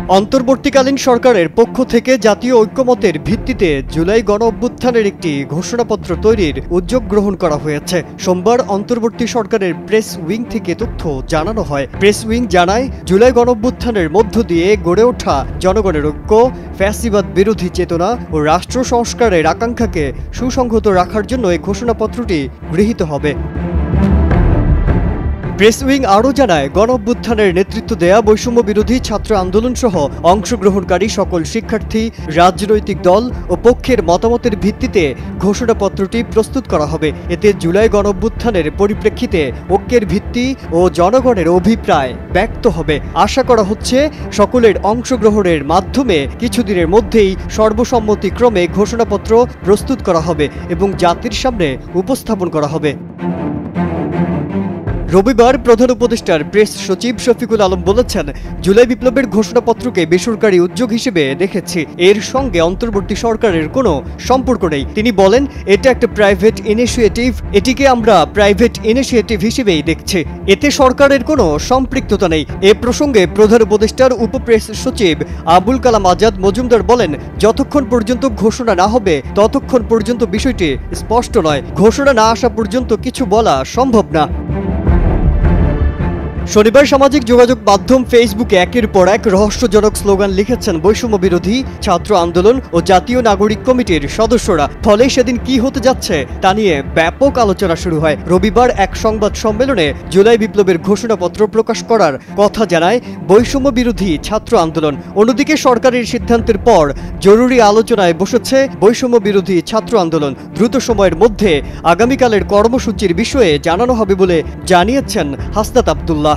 অন্তর্বর্তীকালীন সরকারের পক্ষ থেকে জাতীয় ঐক্যমতের ভিত্তিতে জুলাই গণঅভ্যুত্থানের একটি ঘোষণাপত্র তৈরির উদ্যোগ গ্রহণ করা হয়েছে। সোমবার অন্তর্বর্তী সরকারের প্রেস উইং থেকে তথ্য জানানো হয়। প্রেস উইং জানায়, জুলাই গণঅভ্যুত্থানের মধ্য দিয়ে গড়ে ওঠা জনগণের ঐক্য, ফ্যাসিবাদ বিরোধী চেতনা ও রাষ্ট্র সংস্কারের আকাঙ্ক্ষাকে সুসংহত রাখার জন্য এই ঘোষণাপত্রটি গৃহীত হবে। প্রেস উইং আরও জানায়, গণঅভ্যুত্থানের নেতৃত্ব দেয়া বৈষম্য বিরোধী ছাত্র আন্দোলন সহ অংশগ্রহণকারী সকল শিক্ষার্থী, রাজনৈতিক দল ও পক্ষের মতামতের ভিত্তিতে ঘোষণাপত্রটি প্রস্তুত করা হবে। এতে জুলাই গণঅভ্যুত্থানের পরিপ্রেক্ষিতে ঐক্যের ভিত্তি ও জনগণের অভিপ্রায় ব্যক্ত হবে। আশা করা হচ্ছে, সকলের অংশগ্রহণের মাধ্যমে কিছুদিনের মধ্যেই সর্বসম্মতিক্রমে ঘোষণাপত্র প্রস্তুত করা হবে এবং জাতির সামনে উপস্থাপন করা হবে। রবিবার প্রধান উপদেষ্টার প্রেস সচিব শফিকুল আলম বলেছেন, জুলাই বিপ্লবের ঘোষণাপত্রকে বেসরকারি উদ্যোগ হিসেবে দেখেছি, এর সঙ্গে অন্তর্বর্তী সরকারের কোনো সম্পর্ক নেই। তিনি বলেন, এটা একটা প্রাইভেট ইনিশিয়েটিভ, এটিকে আমরা প্রাইভেট ইনিশিয়েটিভ হিসেবেই দেখছি, এতে সরকারের কোনো সম্পৃক্ততা নেই। এ প্রসঙ্গে প্রধান উপদেষ্টার উপপ্রেস সচিব আবুল কালাম আজাদ মজুমদার বলেন, যতক্ষণ পর্যন্ত ঘোষণা না হবে ততক্ষণ পর্যন্ত বিষয়টি স্পষ্ট নয়। ঘোষণা না আসা পর্যন্ত কিছু বলা সম্ভব না। শনিবার সামাজিক যোগাযোগ মাধ্যম ফেসবুকে একের পর এক রহস্যজনক স্লোগান লিখেছেন বৈষম্য বিরোধী ছাত্র আন্দোলন ও জাতীয় নাগরিক কমিটির সদস্যরা। ফলে সেদিন কি হতে যাচ্ছে তা নিয়ে ব্যাপক আলোচনা শুরু হয়। রবিবার এক সংবাদ সম্মেলনে জুলাই বিপ্লবের ঘোষণাপত্র প্রকাশ করার কথা জানায় বৈষম্য বিরোধী ছাত্র আন্দোলন। অন্যদিকে সরকারের সিদ্ধান্তের পর জরুরি আলোচনায় বসেছে বৈষম্য বিরোধী ছাত্র আন্দোলন। দ্রুত সময়ের মধ্যে আগামীকালের কর্মসূচির বিষয়ে জানানো হবে বলে জানিয়েছেন হাসনাত আব্দুল্লাহ।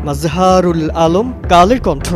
মাজহারুল আলম, কালের কণ্ঠ।